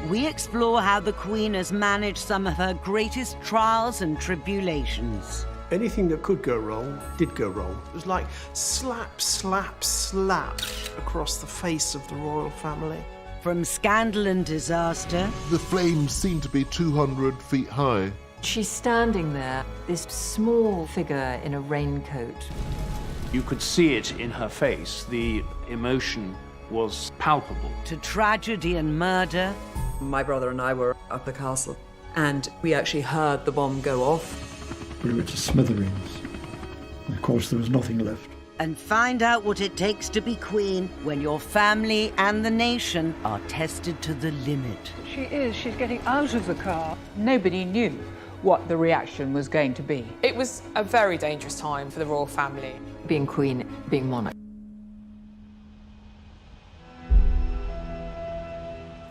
we explore how the Queen has managed some of her greatest trials and tribulations. Anything that could go wrong did go wrong. It was like slap, slap, slap across the face of the royal family. From scandal and disaster... The flames seem to be 200 feet high. She's standing there, this small figure in a raincoat. You could see it in her face. The emotion was palpable. To tragedy and murder. My brother and I were up the castle, and we actually heard the bomb go off. We were to smithereens. And of course, there was nothing left. And find out what it takes to be Queen when your family and the nation are tested to the limit. She is. She's getting out of the car. Nobody knew what the reaction was going to be. It was a very dangerous time for the royal family. Being queen, being monarch.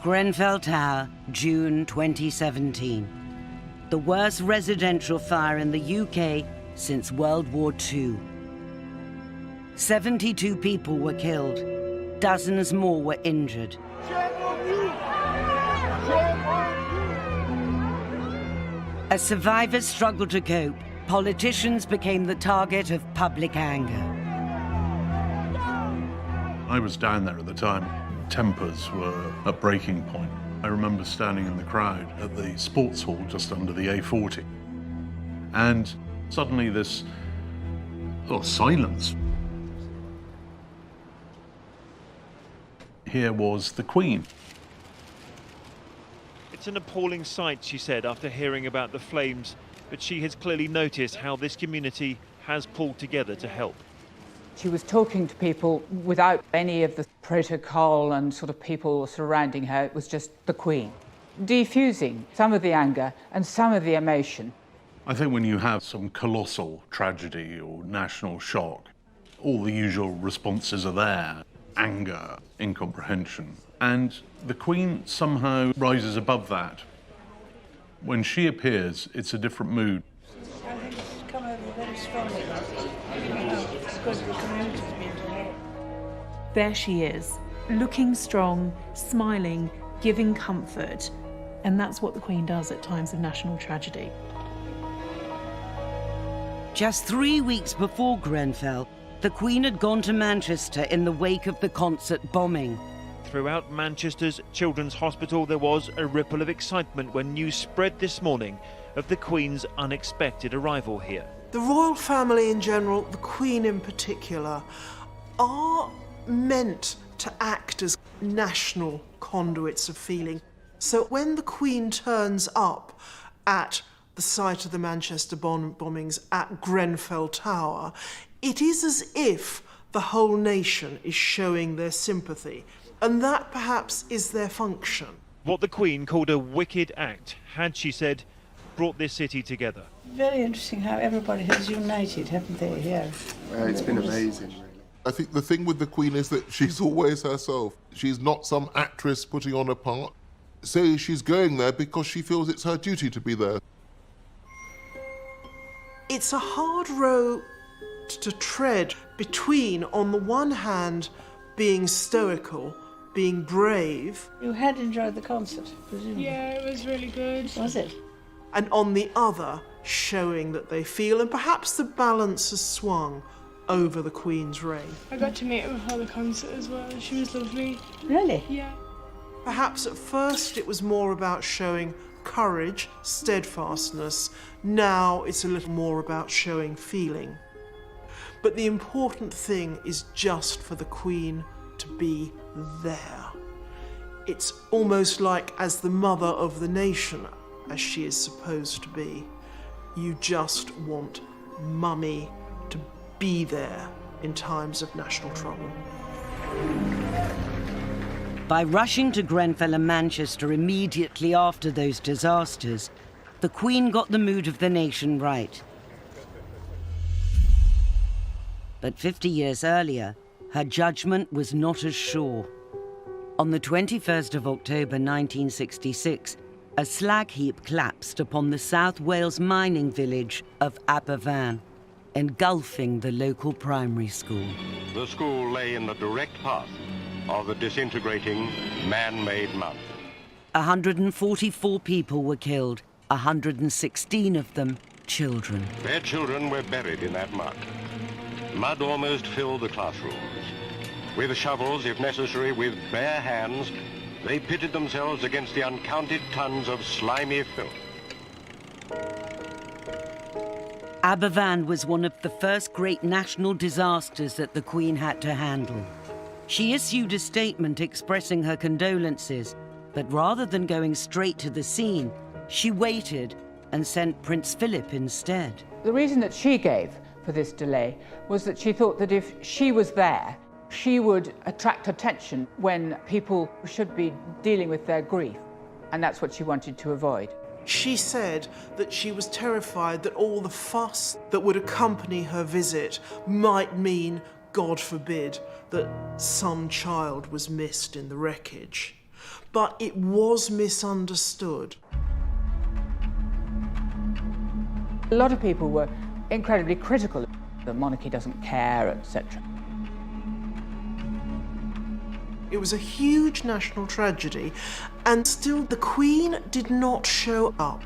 Grenfell Tower, June 2017. The worst residential fire in the UK since World War II. 72 people were killed. Dozens more were injured. As survivors struggled to cope, politicians became the target of public anger. I was down there at the time. Tempers were at breaking point. I remember standing in the crowd at the sports hall just under the A40. And suddenly this silence. Here was the Queen. It's an appalling sight, she said, after hearing about the flames, but she has clearly noticed how this community has pulled together to help. She was talking to people without any of the protocol and sort of people surrounding her. It was just the Queen, defusing some of the anger and some of the emotion. I think when you have some colossal tragedy or national shock, all the usual responses are there. Anger, incomprehension. And the Queen somehow rises above that. When she appears, it's a different mood. I think she's come over very strongly. It's because the community's been to her. There she is, looking strong, smiling, giving comfort. And that's what the Queen does at times of national tragedy. Just 3 weeks before Grenfell, the Queen had gone to Manchester in the wake of the concert bombing. Throughout Manchester's Children's Hospital, there was a ripple of excitement when news spread this morning of the Queen's unexpected arrival here. The royal family in general, the Queen in particular, are meant to act as national conduits of feeling. So when the Queen turns up at the site of the Manchester bombings at Grenfell Tower, it is as if the whole nation is showing their sympathy. And that perhaps is their function. What the Queen called a wicked act had, she said, brought this city together. Very interesting how everybody has united, haven't they, here? It's been amazing, really. I think the thing with the Queen is that she's always herself. She's not some actress putting on a part. So she's going there because she feels it's her duty to be there. It's a hard row to tread between, on the one hand, being stoical, being brave. You had enjoyed the concert, presumably? Yeah, it was really good. Was it? And on the other, showing that they feel, and perhaps the balance has swung over the Queen's reign. I got to meet her before the concert as well. She was lovely. Really? Yeah. Perhaps at first it was more about showing courage, steadfastness. Now it's a little more about showing feeling. But the important thing is just for the Queen to be there. It's almost like, as the mother of the nation, as she is supposed to be, you just want Mummy to be there in times of national trouble. By rushing to Grenfell and Manchester immediately after those disasters, the Queen got the mood of the nation right. But 50 years earlier, her judgment was not as sure. On the 21st of October 1966, a slag heap collapsed upon the South Wales mining village of Aberfan, engulfing the local primary school. The school lay in the direct path of the disintegrating man-made mountain. 144 people were killed, 116 of them children. Their children were buried in that mud. Mud almost filled the classrooms. With shovels, if necessary, with bare hands, they pitted themselves against the uncounted tons of slimy filth. Aberfan was one of the first great national disasters that the Queen had to handle. She issued a statement expressing her condolences, but rather than going straight to the scene, she waited and sent Prince Philip instead. The reason that she gave for this delay was that she thought that if she was there, she would attract attention when people should be dealing with their grief, and that's what she wanted to avoid. She said that she was terrified that all the fuss that would accompany her visit might mean, God forbid, that some child was missed in the wreckage. But it was misunderstood. A lot of people were incredibly critical. The monarchy doesn't care, etc. It was a huge national tragedy, and still the Queen did not show up.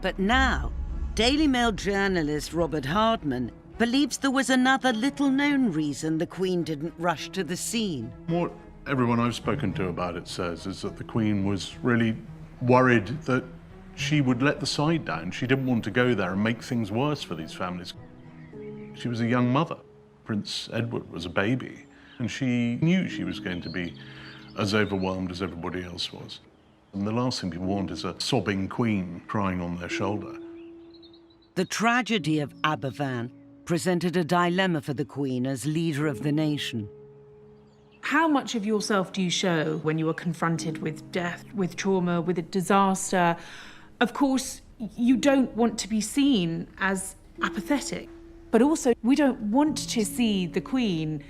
But now, Daily Mail journalist Robert Hardman believes there was another little-known reason the Queen didn't rush to the scene. What everyone I've spoken to about it says is that the Queen was really worried that she would let the side down. She didn't want to go there and make things worse for these families. She was a young mother. Prince Edward was a baby, and she knew she was going to be as overwhelmed as everybody else was. And the last thing people want is a sobbing Queen crying on their shoulder. The tragedy of Aberfan presented a dilemma for the Queen as leader of the nation. How much of yourself do you show when you are confronted with death, with trauma, with a disaster? Of course, you don't want to be seen as apathetic, but also we don't want to see the Queen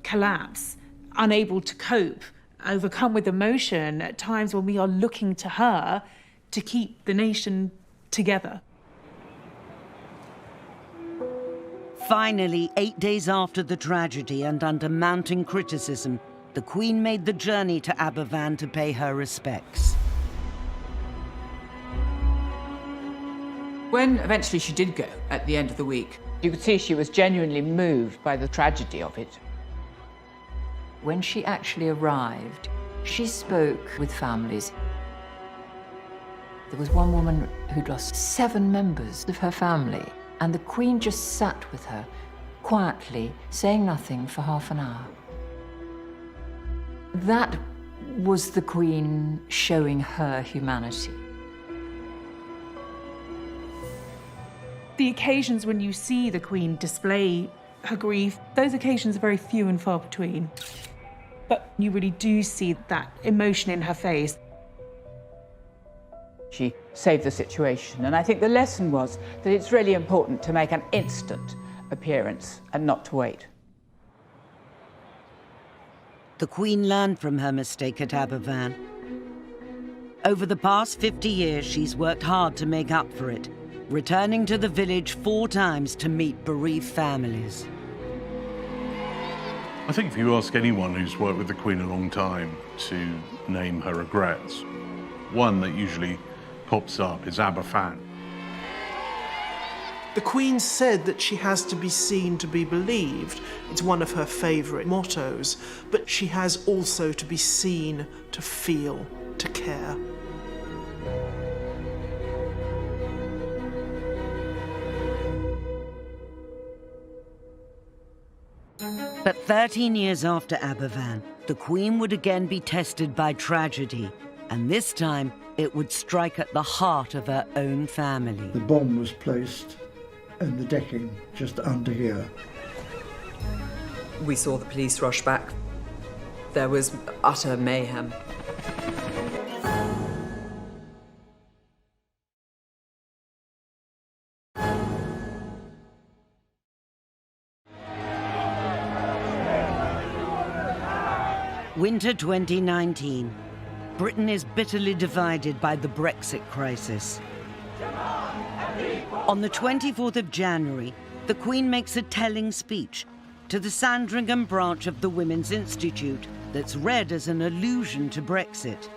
collapse, unable to cope, overcome with emotion at times when we are looking to her to keep the nation together. Finally, 8 days after the tragedy and under mounting criticism, the Queen made the journey to Aberfan to pay her respects. When eventually she did go at the end of the week, you could see she was genuinely moved by the tragedy of it. When she actually arrived, she spoke with families. There was one woman who'd lost 7 members of her family, and the Queen just sat with her, quietly, saying nothing for half an hour. That was the Queen showing her humanity. The occasions when you see the Queen display her grief, those occasions are very few and far between. But you really do see that emotion in her face. She saved the situation, and I think the lesson was that it's really important to make an instant appearance and not to wait. The Queen learned from her mistake at Aberfan. Over the past 50 years, she's worked hard to make up for it, returning to the village 4 times to meet bereaved families. I think if you ask anyone who's worked with the Queen a long time to name her regrets, one that usually pops up is Aberfan. The Queen said that she has to be seen to be believed. It's one of her favourite mottos. But she has also to be seen to feel, to care. But 13 years after Aberfan, the Queen would again be tested by tragedy, and this time it would strike at the heart of her own family. The bomb was placed in the decking just under here. We saw the police rush back. There was utter mayhem. Winter 2019. Britain is bitterly divided by the Brexit crisis. On the 24th of January, the Queen makes a telling speech to the Sandringham branch of the Women's Institute, that's read as an allusion to Brexit.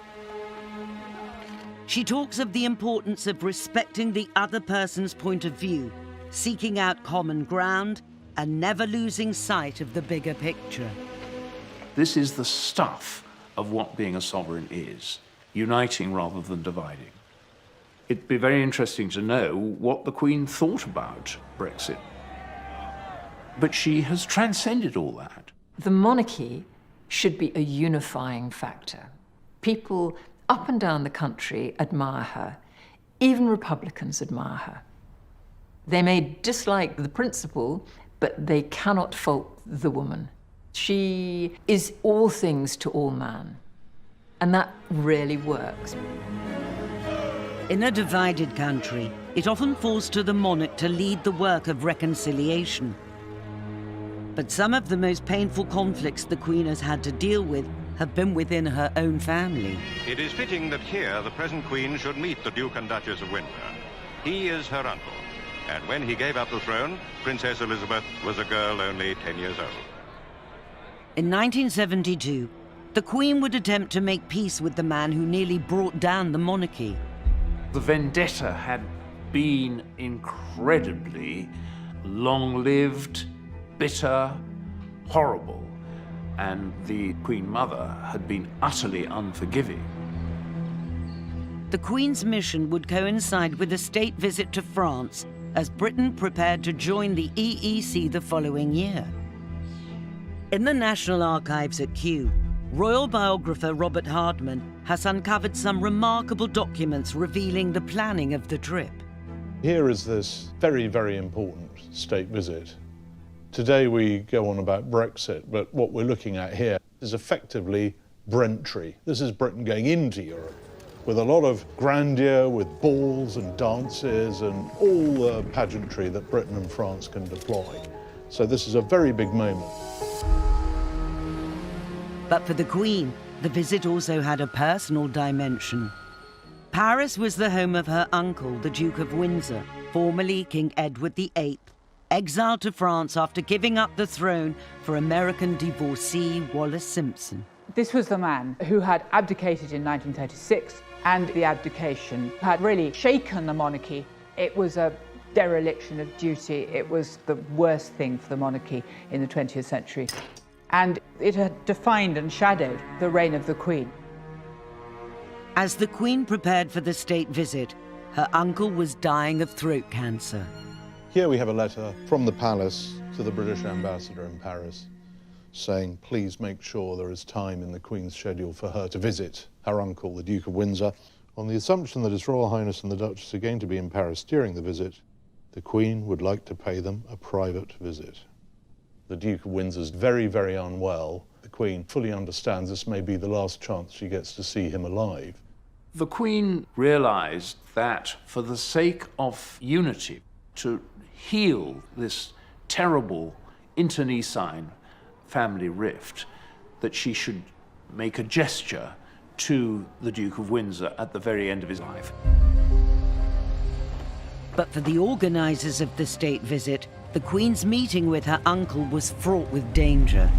She talks of the importance of respecting the other person's point of view, seeking out common ground, and never losing sight of the bigger picture. This is the stuff of what being a sovereign is, uniting rather than dividing. It'd be very interesting to know what the Queen thought about Brexit. But she has transcended all that. The monarchy should be a unifying factor. People up and down the country admire her. Even Republicans admire her. They may dislike the principle, but they cannot fault the woman. She is all things to all man. And that really works. In a divided country, it often falls to the monarch to lead the work of reconciliation. But some of the most painful conflicts the Queen has had to deal with have been within her own family. It is fitting that here the present Queen should meet the Duke and Duchess of Windsor. He is her uncle, and when he gave up the throne, Princess Elizabeth was a girl only 10 years old. In 1972, the Queen would attempt to make peace with the man who nearly brought down the monarchy. The vendetta had been incredibly long-lived, bitter, horrible, and the Queen Mother had been utterly unforgiving. The Queen's mission would coincide with a state visit to France as Britain prepared to join the EEC the following year. In the National Archives at Kew, royal biographer Robert Hardman has uncovered some remarkable documents revealing the planning of the trip. Here is this very, very important state visit. Today we go on about Brexit, but what we're looking at here is effectively Brentry. This is Britain going into Europe with a lot of grandeur, with balls and dances and all the pageantry that Britain and France can deploy. So this is a very big moment. But for the Queen, the visit also had a personal dimension. Paris was the home of her uncle, the Duke of Windsor, formerly King Edward VIII, exiled to France after giving up the throne for American divorcee Wallis Simpson. This was the man who had abdicated in 1936, and the abdication had really shaken the monarchy. It was a dereliction of duty. It was the worst thing for the monarchy in the 20th century. And it had defined and shadowed the reign of the Queen. As the Queen prepared for the state visit, her uncle was dying of throat cancer. Here we have a letter from the palace to the British ambassador in Paris saying, please make sure there is time in the Queen's schedule for her to visit her uncle, the Duke of Windsor. On the assumption that His Royal Highness and the Duchess are going to be in Paris during the visit, the Queen would like to pay them a private visit. The Duke of Windsor's very, very unwell. The Queen fully understands this may be the last chance she gets to see him alive. The Queen realized that for the sake of unity, to heal this terrible internecine family rift, that she should make a gesture to the Duke of Windsor at the very end of his life. But for the organisers of the state visit, the Queen's meeting with her uncle was fraught with danger.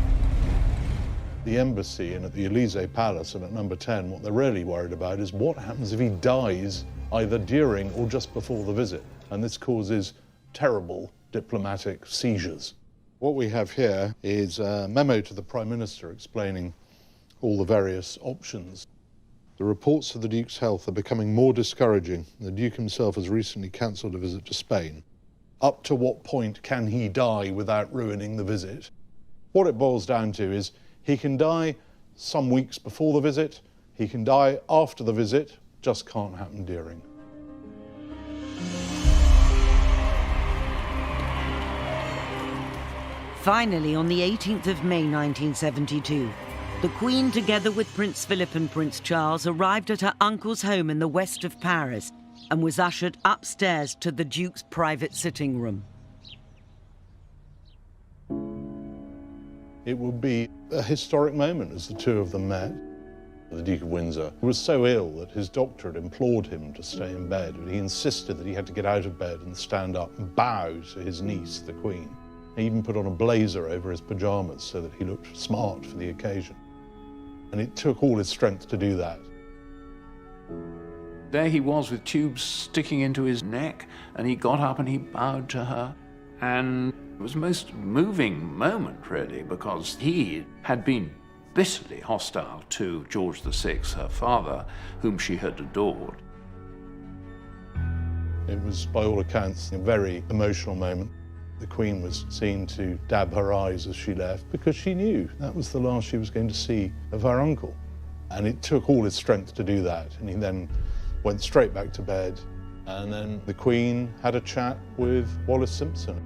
The embassy and at the Elysee Palace and at number 10, what they're really worried about is what happens if he dies either during or just before the visit. And this causes terrible diplomatic seizures. What we have here is a memo to the Prime Minister explaining all the various options. The reports of the Duke's health are becoming more discouraging. The Duke himself has recently cancelled a visit to Spain. Up to what point can he die without ruining the visit? What it boils down to is he can die some weeks before the visit, he can die after the visit, just can't happen during. Finally, on the 18th of May 1972, the Queen, together with Prince Philip and Prince Charles, arrived at her uncle's home in the west of Paris and was ushered upstairs to the Duke's private sitting room. It would be a historic moment as the two of them met. The Duke of Windsor was so ill that his doctor had implored him to stay in bed, but he insisted that he had to get out of bed and stand up and bow to his niece, the Queen. He even put on a blazer over his pyjamas so that he looked smart for the occasion. And it took all his strength to do that. There he was with tubes sticking into his neck, and he got up and he bowed to her. And it was a most moving moment, really, because he had been bitterly hostile to George VI, her father, whom she had adored. It was, by all accounts, a very emotional moment. The Queen was seen to dab her eyes as she left because she knew that was the last she was going to see of her uncle. And it took all his strength to do that. And he then went straight back to bed. And then the Queen had a chat with Wallace Simpson.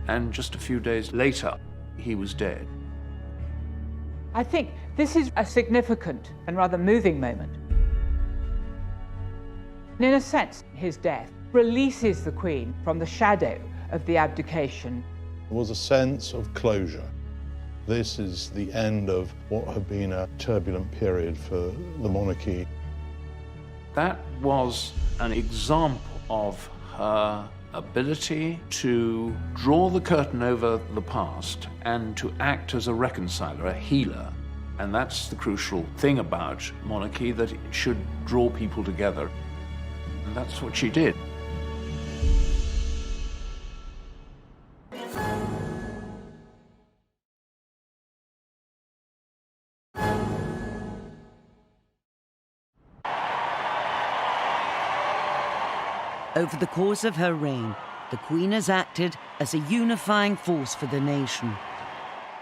And just a few days later, he was dead. I think this is a significant and rather moving moment. In a sense, his death releases the Queen from the shadow of the abdication. There was a sense of closure. This is the end of what had been a turbulent period for the monarchy. That was an example of her ability to draw the curtain over the past and to act as a reconciler, a healer. And that's the crucial thing about monarchy, that it should draw people together. And that's what she did. Over the course of her reign, the Queen has acted as a unifying force for the nation.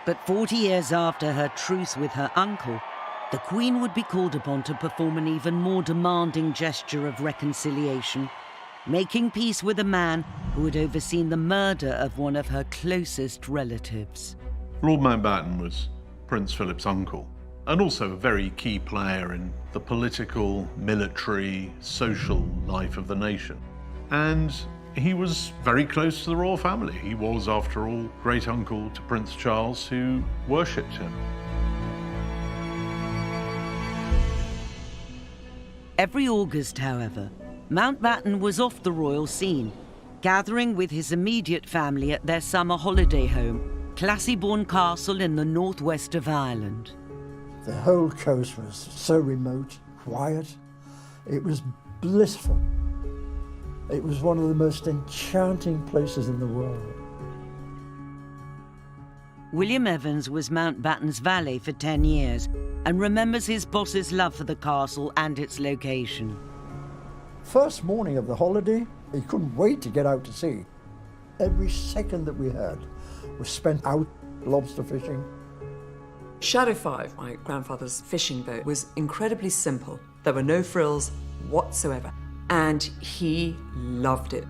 But 40 years after her truce with her uncle, the Queen would be called upon to perform an even more demanding gesture of reconciliation, making peace with a man who had overseen the murder of one of her closest relatives. Lord Mountbatten was Prince Philip's uncle, and also a very key player in the political, military, social life of the nation. And he was very close to the royal family. He was, after all, great uncle to Prince Charles, who worshipped him. Every August, however, Mountbatten was off the royal scene, gathering with his immediate family at their summer holiday home, Classiebawn Castle in the northwest of Ireland. The whole coast was so remote, quiet. It was blissful. It was one of the most enchanting places in the world. William Evans was Mountbatten's valet for 10 years and remembers his boss's love for the castle and its location. First morning of the holiday, he couldn't wait to get out to sea. Every second that we had was spent out lobster fishing. Shadow 5, my grandfather's fishing boat, was incredibly simple. There were no frills whatsoever, and he loved it.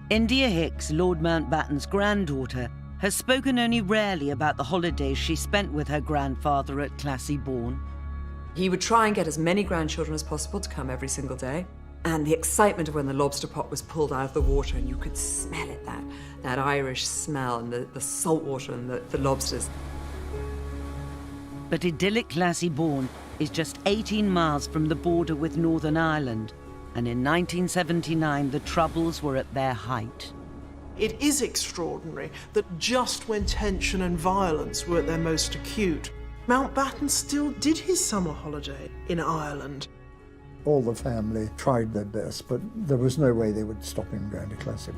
India Hicks, Lord Mountbatten's granddaughter, has spoken only rarely about the holidays she spent with her grandfather at Classiebawn. He would try and get as many grandchildren as possible to come every single day. And the excitement of when the lobster pot was pulled out of the water and you could smell it, that Irish smell and the salt water and the lobsters. But idyllic Classiebawn is just 18 miles from the border with Northern Ireland, and in 1979 the Troubles were at their height. It is extraordinary that just when tension and violence were at their most acute, Mountbatten still did his summer holiday in Ireland. All the family tried their best, but there was no way they would stop him going to Classiebawn.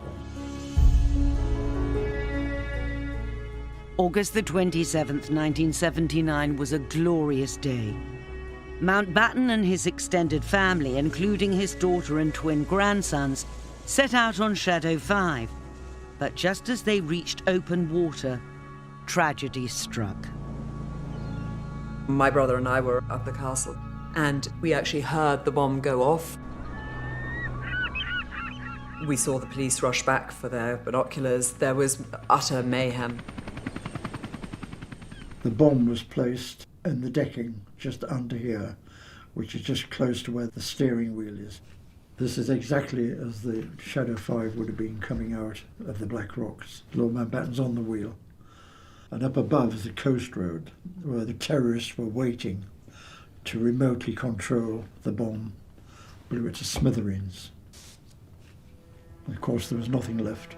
August the 27th, 1979 was a glorious day. Mountbatten and his extended family, including his daughter and twin grandsons, set out on Shadow 5. But just as they reached open water, tragedy struck. My brother and I were up the castle, and we actually heard the bomb go off. We saw the police rush back for their binoculars. There was utter mayhem. The bomb was placed in the decking just under here, which is just close to where the steering wheel is. This is exactly as the Shadow 5 would have been coming out of the Black Rocks. Lord Mountbatten's on the wheel. And up above is the coast road, where the terrorists were waiting to remotely control the bomb, blew it to smithereens. And of course, there was nothing left.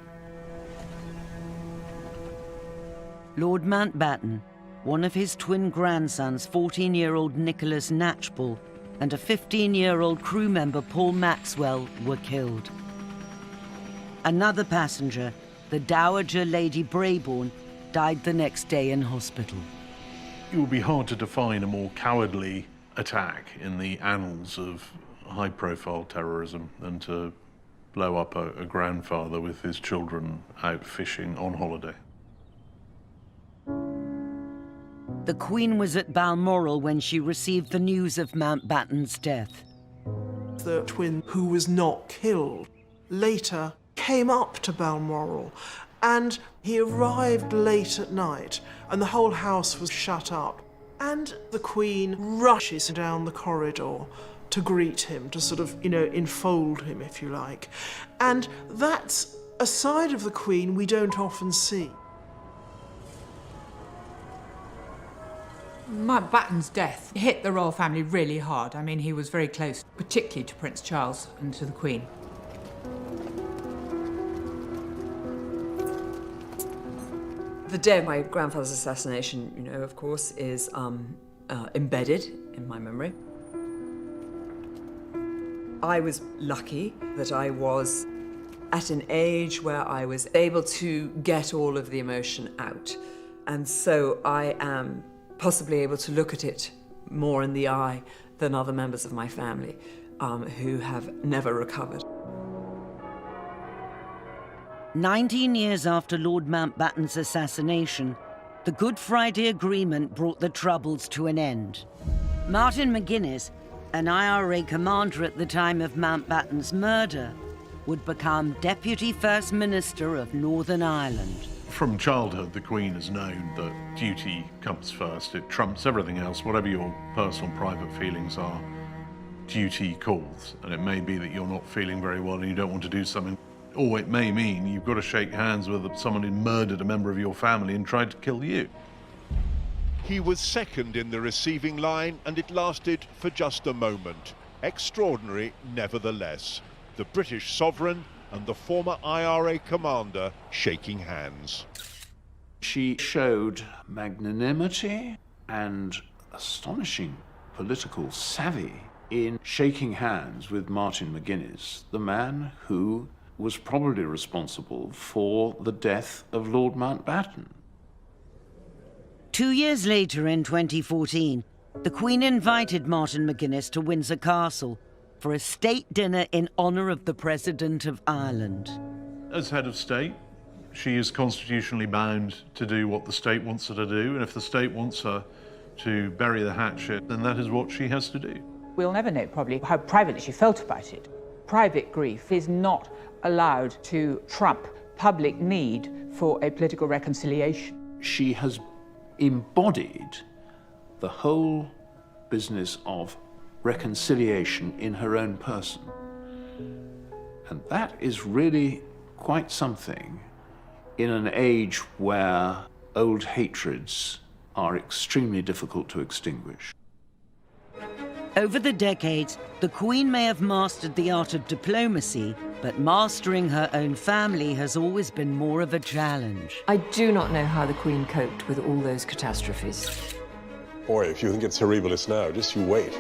Lord Mountbatten, one of his twin grandsons, 14-year-old Nicholas Knatchbull, and a 15-year-old crew member, Paul Maxwell, were killed. Another passenger, the Dowager Lady Brabourne, died the next day in hospital. It would be hard to define a more cowardly attack in the annals of high-profile terrorism than to blow up a grandfather with his children out fishing on holiday. The Queen was at Balmoral when she received the news of Mountbatten's death. The twin who was not killed later came up to Balmoral, and he arrived late at night and the whole house was shut up, and the Queen rushes down the corridor to greet him, to sort of, enfold him, if you like. And that's a side of the Queen we don't often see. Mountbatten's death hit the royal family really hard. I mean, he was very close, particularly to Prince Charles and to the Queen. The day of my grandfather's assassination, of course, is embedded in my memory. I was lucky that I was at an age where I was able to get all of the emotion out. And so I am possibly able to look at it more in the eye than other members of my family who have never recovered. 19 years after Lord Mountbatten's assassination, the Good Friday Agreement brought the Troubles to an end. Martin McGuinness, an IRA commander at the time of Mountbatten's murder, would become Deputy First Minister of Northern Ireland. From childhood, the Queen has known that duty comes first. It trumps everything else. Whatever your personal, private feelings are, duty calls. And it may be that you're not feeling very well and you don't want to do something. Or it may mean you've got to shake hands with someone who murdered a member of your family and tried to kill you. He was second in the receiving line, and it lasted for just a moment. Extraordinary, nevertheless. The British sovereign and the former IRA commander shaking hands. She showed magnanimity and astonishing political savvy in shaking hands with Martin McGuinness, the man who was probably responsible for the death of Lord Mountbatten. 2 years later, in 2014, the Queen invited Martin McGuinness to Windsor Castle for a state dinner in honour of the President of Ireland. As head of state, she is constitutionally bound to do what the state wants her to do, and if the state wants her to bury the hatchet, then that is what she has to do. We'll never know probably how privately she felt about it. Private grief is not allowed to trump public need for a political reconciliation. She has embodied the whole business of reconciliation in her own person. And that is really quite something in an age where old hatreds are extremely difficult to extinguish. Over the decades, the Queen may have mastered the art of diplomacy, but mastering her own family has always been more of a challenge. I do not know how the Queen coped with all those catastrophes. Boy, if you think it's horribilis now, just you wait.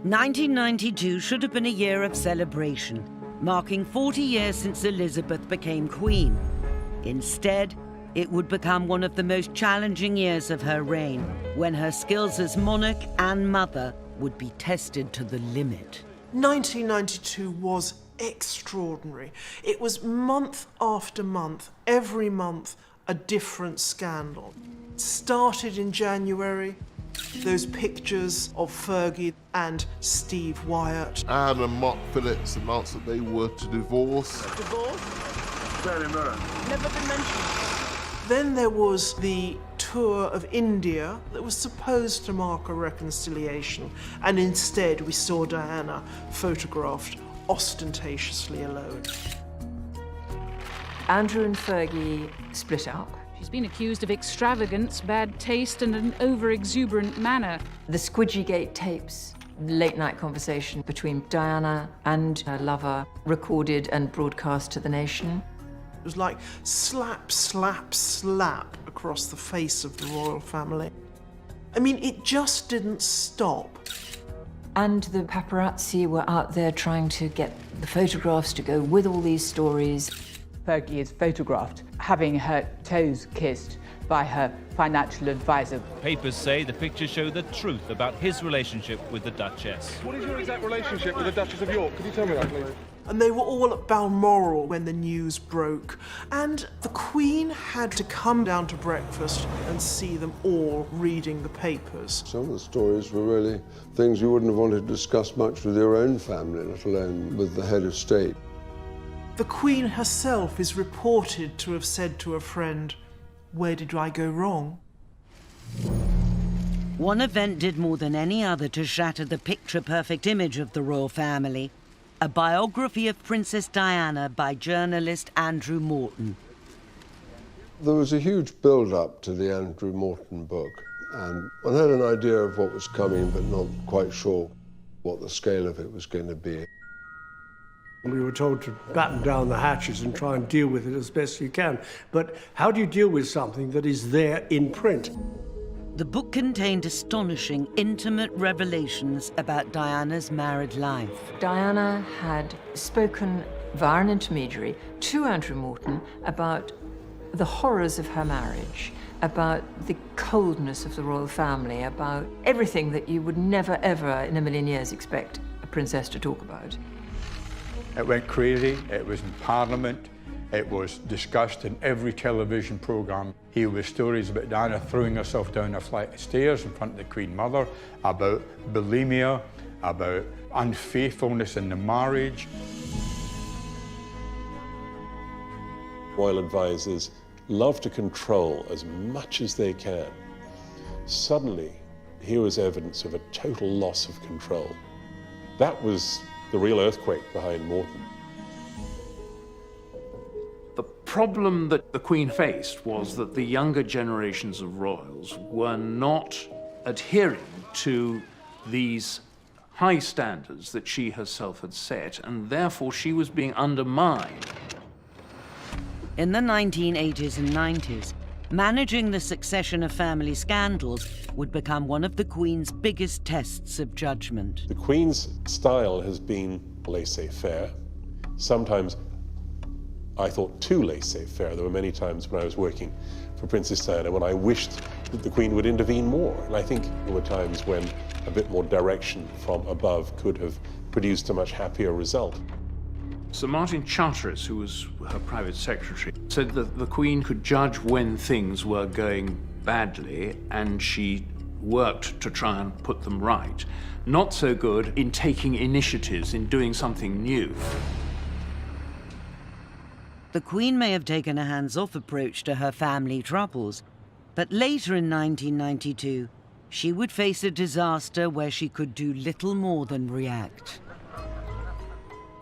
1992 should have been a year of celebration, marking 40 years since Elizabeth became Queen. Instead, it would become one of the most challenging years of her reign, when her skills as monarch and mother would be tested to the limit. 1992 was extraordinary. It was month after month, every month, a different scandal. It started in January, those pictures of Fergie and Steve Wyatt. Anne and Mark Phillips announced that they were to divorce. Divorce? Very mirror. Never been mentioned. Then there was the tour of India that was supposed to mark a reconciliation, and instead we saw Diana photographed ostentatiously alone. Andrew and Fergie split up. She's been accused of extravagance, bad taste, and an over-exuberant manner. The Squidgygate tapes, late-night conversation between Diana and her lover, recorded and broadcast to the nation. It was like slap, slap, slap across the face of the royal family. I mean, it just didn't stop. And the paparazzi were out there trying to get the photographs to go with all these stories. Fergie is photographed having her toes kissed by her financial advisor. Papers say the pictures show the truth about his relationship with the Duchess. What is your exact relationship with the Duchess of York? Could you tell me that, please? And they were all at Balmoral when the news broke. And the Queen had to come down to breakfast and see them all reading the papers. Some of the stories were really things you wouldn't have wanted to discuss much with your own family, let alone with the head of state. The Queen herself is reported to have said to a friend, "Where did I go wrong?" One event did more than any other to shatter the picture-perfect image of the royal family: a biography of Princess Diana by journalist Andrew Morton. There was a huge build-up to the Andrew Morton book, and I had an idea of what was coming, but not quite sure what the scale of it was going to be. We were told to batten down the hatches and try and deal with it as best you can. But how do you deal with something that is there in print? The book contained astonishing, intimate revelations about Diana's married life. Diana had spoken via an intermediary to Andrew Morton about the horrors of her marriage, about the coldness of the royal family, about everything that you would never, ever in a million years expect a princess to talk about. It went crazy, it was in Parliament, it was discussed in every television programme. Here were stories about Diana throwing herself down a flight of stairs in front of the Queen Mother, about bulimia, about unfaithfulness in the marriage. Royal advisors love to control as much as they can. Suddenly, here was evidence of a total loss of control. That was the real earthquake behind Morton. The problem that the Queen faced was that the younger generations of royals were not adhering to these high standards that she herself had set, and therefore she was being undermined. In the 1980s and 90s, managing the succession of family scandals would become one of the Queen's biggest tests of judgment. The Queen's style has been laissez-faire. Sometimes I thought too laissez-faire. There were many times when I was working for Princess Diana when I wished that the Queen would intervene more. And I think there were times when a bit more direction from above could have produced a much happier result. Sir Martin Charteris, who was her private secretary, said that the Queen could judge when things were going badly, and she worked to try and put them right. Not so good in taking initiatives, in doing something new. The Queen may have taken a hands-off approach to her family troubles, but later in 1992, she would face a disaster where she could do little more than react.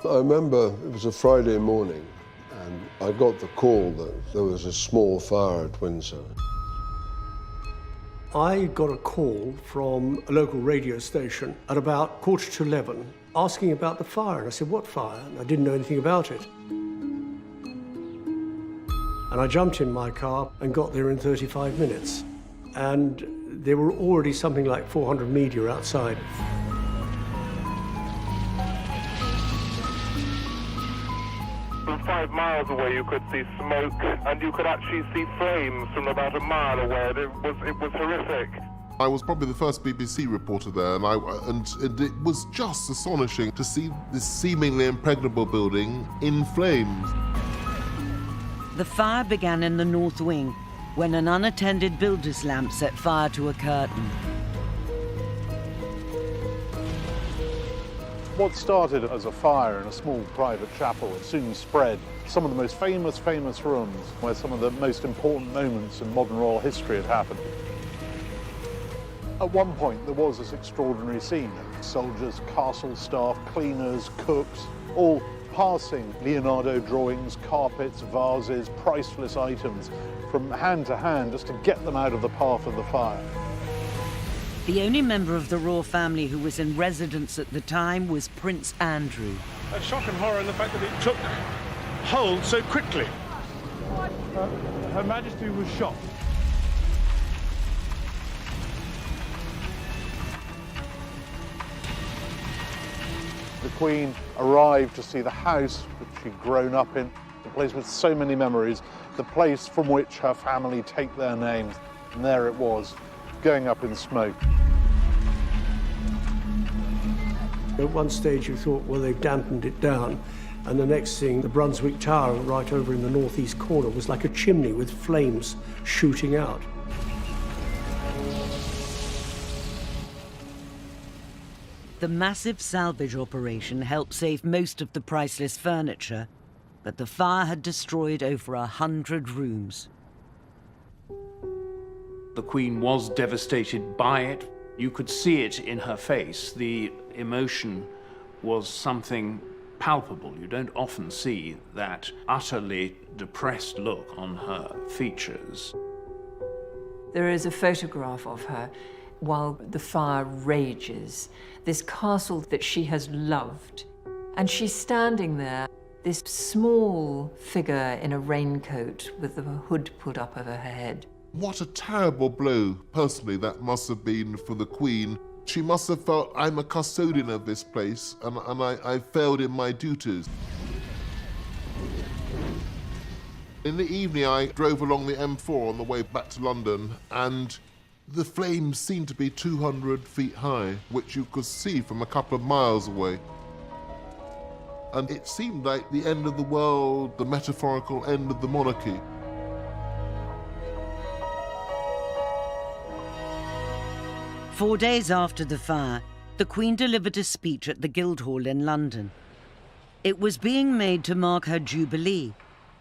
I remember it was a Friday morning and I got the call that there was a small fire at Windsor. I got a call from a local radio station at about 11:15 asking about the fire. And I said, "What fire?" And I didn't know anything about it. And I jumped in my car and got there in 35 minutes. And there were already something like 400 media outside. 5 miles away you could see smoke, and you could actually see flames from about a mile away. It was horrific. I was probably the first BBC reporter there, and it was just astonishing to see this seemingly impregnable building in flames. The fire began in the north wing when an unattended builder's lamp set fire to a curtain. What started as a fire in a small private chapel soon spread. Some of the most famous rooms where some of the most important moments in modern royal history had happened. At one point, there was this extraordinary scene. Soldiers, castle staff, cleaners, cooks, all passing Leonardo drawings, carpets, vases, priceless items from hand to hand just to get them out of the path of the fire. The only member of the royal family who was in residence at the time was Prince Andrew. A shock and horror in the fact that it took hold so quickly. Her Majesty was shocked. The Queen arrived to see the house which she'd grown up in, the place with so many memories, the place from which her family take their names. And there it was, going up in smoke. At one stage you thought, well, they've dampened it down, and the next thing, the Brunswick Tower right over in the northeast corner was like a chimney with flames shooting out. The massive salvage operation helped save most of the priceless furniture, but the fire had destroyed over 100 rooms. The Queen was devastated by it. You could see it in her face. The emotion was something palpable. You don't often see that utterly depressed look on her features. There is a photograph of her while the fire rages, this castle that she has loved. And she's standing there, this small figure in a raincoat with the hood put up over her head. What a terrible blow, personally, that must have been for the Queen. She must have felt, I'm a custodian of this place, and I failed in my duties. In the evening, I drove along the M4 on the way back to London, and the flames seemed to be 200 feet high, which you could see from a couple of miles away. And it seemed like the end of the world, the metaphorical end of the monarchy. Four days after the fire, the Queen delivered a speech at the Guildhall in London. It was being made to mark her Jubilee,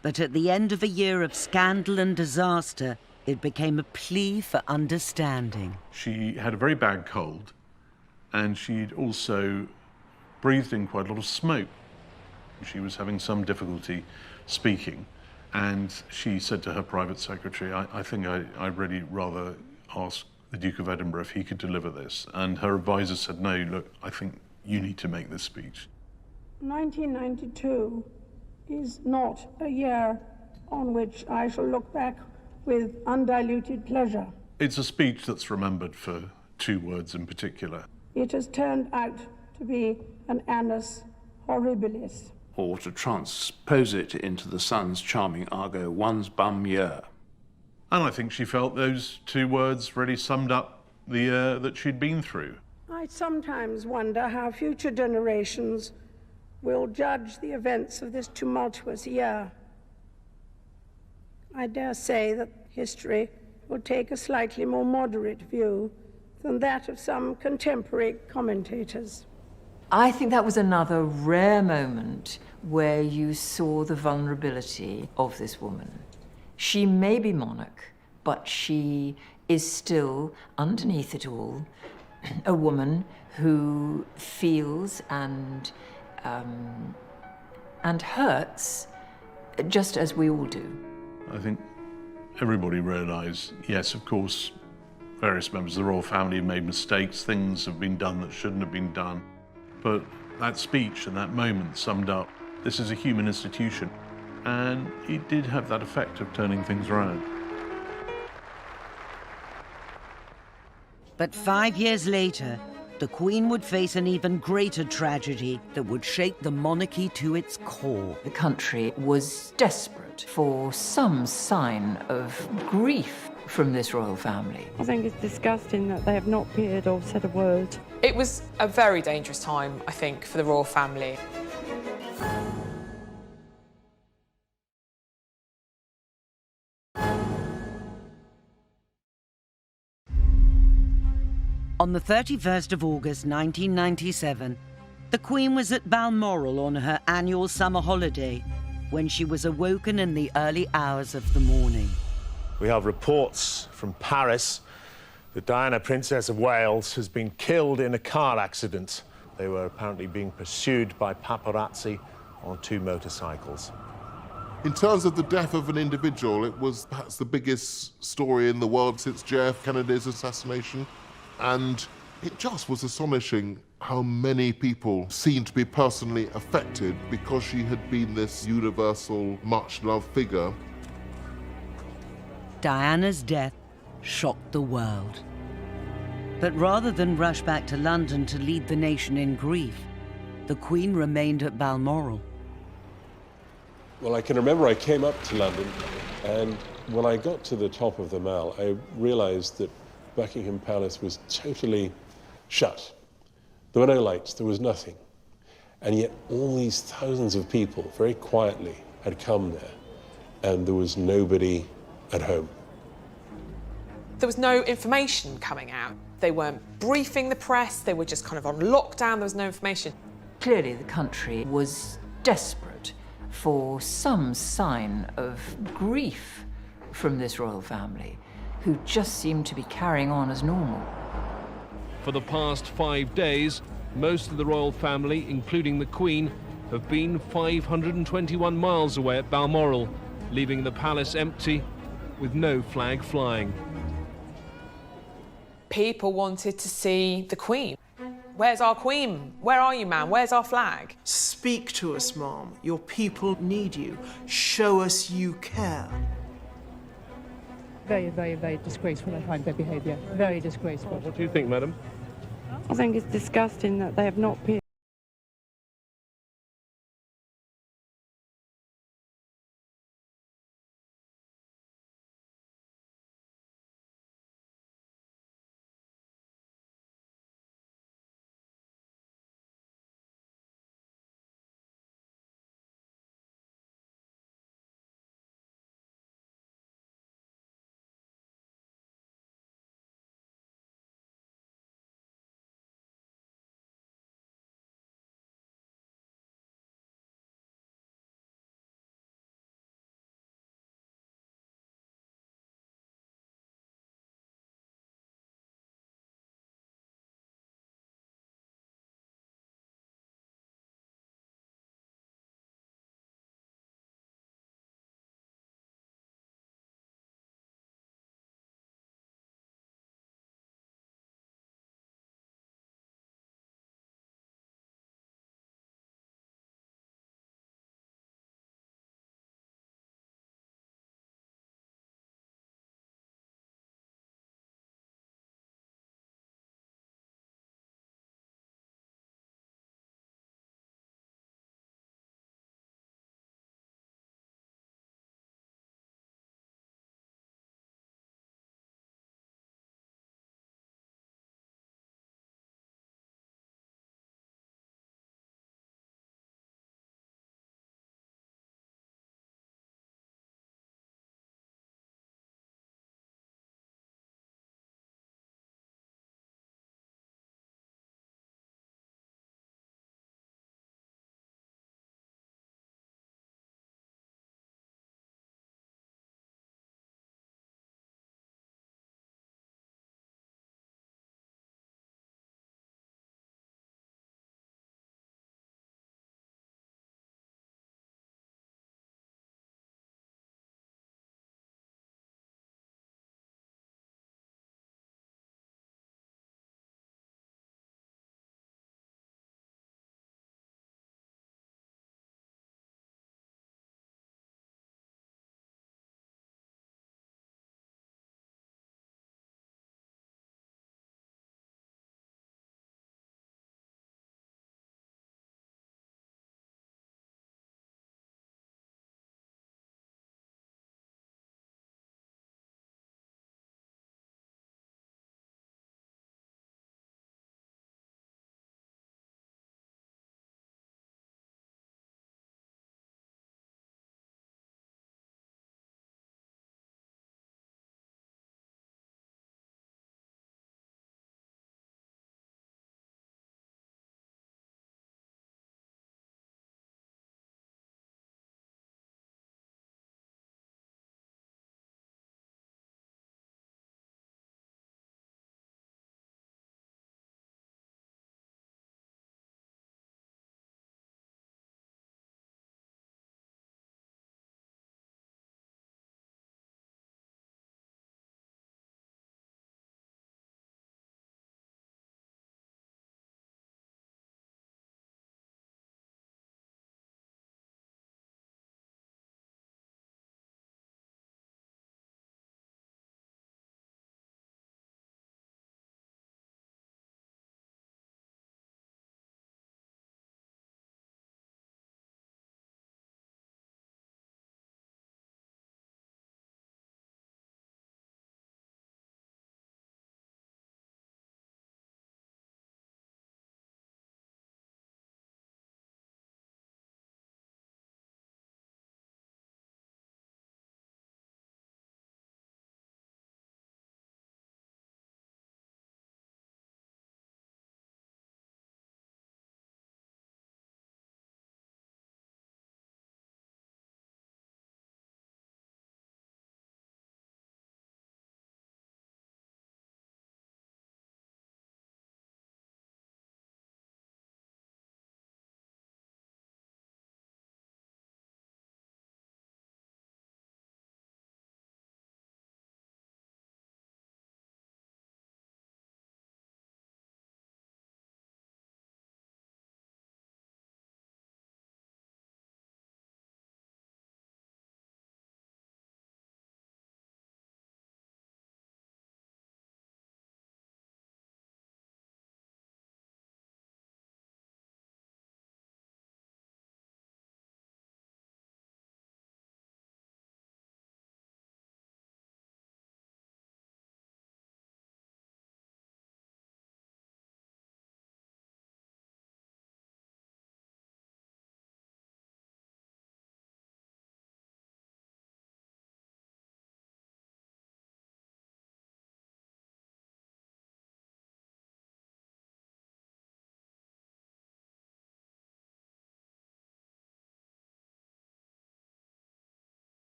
but at the end of a year of scandal and disaster, it became a plea for understanding. She had a very bad cold, and she'd also breathed in quite a lot of smoke. She was having some difficulty speaking, and she said to her private secretary, I think I'd really rather ask the Duke of Edinburgh if he could deliver this. And her advisor said, no, look, I think you need to make this speech. 1992 is not a year on which I shall look back with undiluted pleasure. It's a speech that's remembered for two words in particular. It has turned out to be an annus horribilis. Or to transpose it into the Sun's charming argot, one's bum year. And I think she felt those two words really summed up the year that she'd been through. I sometimes wonder how future generations will judge the events of this tumultuous year. I dare say that history will take a slightly more moderate view than that of some contemporary commentators. I think that was another rare moment where you saw the vulnerability of this woman. She may be monarch, but she is still, underneath it all, a woman who feels and hurts just as we all do. I think everybody realised, yes, of course, various members of the royal family have made mistakes, things have been done that shouldn't have been done. But that speech and that moment summed up, this is a human institution. And it did have that effect of turning things around. But 5 years later, the Queen would face an even greater tragedy that would shake the monarchy to its core. The country was desperate for some sign of grief from this royal family. I think it's disgusting that they have not appeared or said a word. It was a very dangerous time, I think, for the royal family. On the 31st of August 1997, the Queen was at Balmoral on her annual summer holiday when she was awoken in the early hours of the morning. We have reports from Paris that Diana, Princess of Wales, has been killed in a car accident. They were apparently being pursued by paparazzi on 2 motorcycles. In terms of the death of an individual, it was perhaps the biggest story in the world since JF Kennedy's assassination. And it just was astonishing how many people seemed to be personally affected because she had been this universal, much-loved figure. Diana's death shocked the world. But rather than rush back to London to lead the nation in grief, the Queen remained at Balmoral. Well, I can remember I came up to London, and when I got to the top of the Mall, I realised that Buckingham Palace was totally shut. There were no lights, there was nothing. And yet all these thousands of people, very quietly, had come there, and there was nobody at home. There was no information coming out. They weren't briefing the press, they were just kind of on lockdown, there was no information. Clearly the country was desperate for some sign of grief from this royal family, who just seemed to be carrying on as normal. For the past 5 days, most of the royal family, including the Queen, have been 521 miles away at Balmoral, leaving the palace empty with no flag flying. People wanted to see the Queen. Where's our Queen? Where are you, ma'am? Where's our flag? Speak to us, Mom. Your people need you. Show us you care. Very, very, very disgraceful, I find their behaviour. Very disgraceful. What do you think, madam? I think it's disgusting that they have not appeared.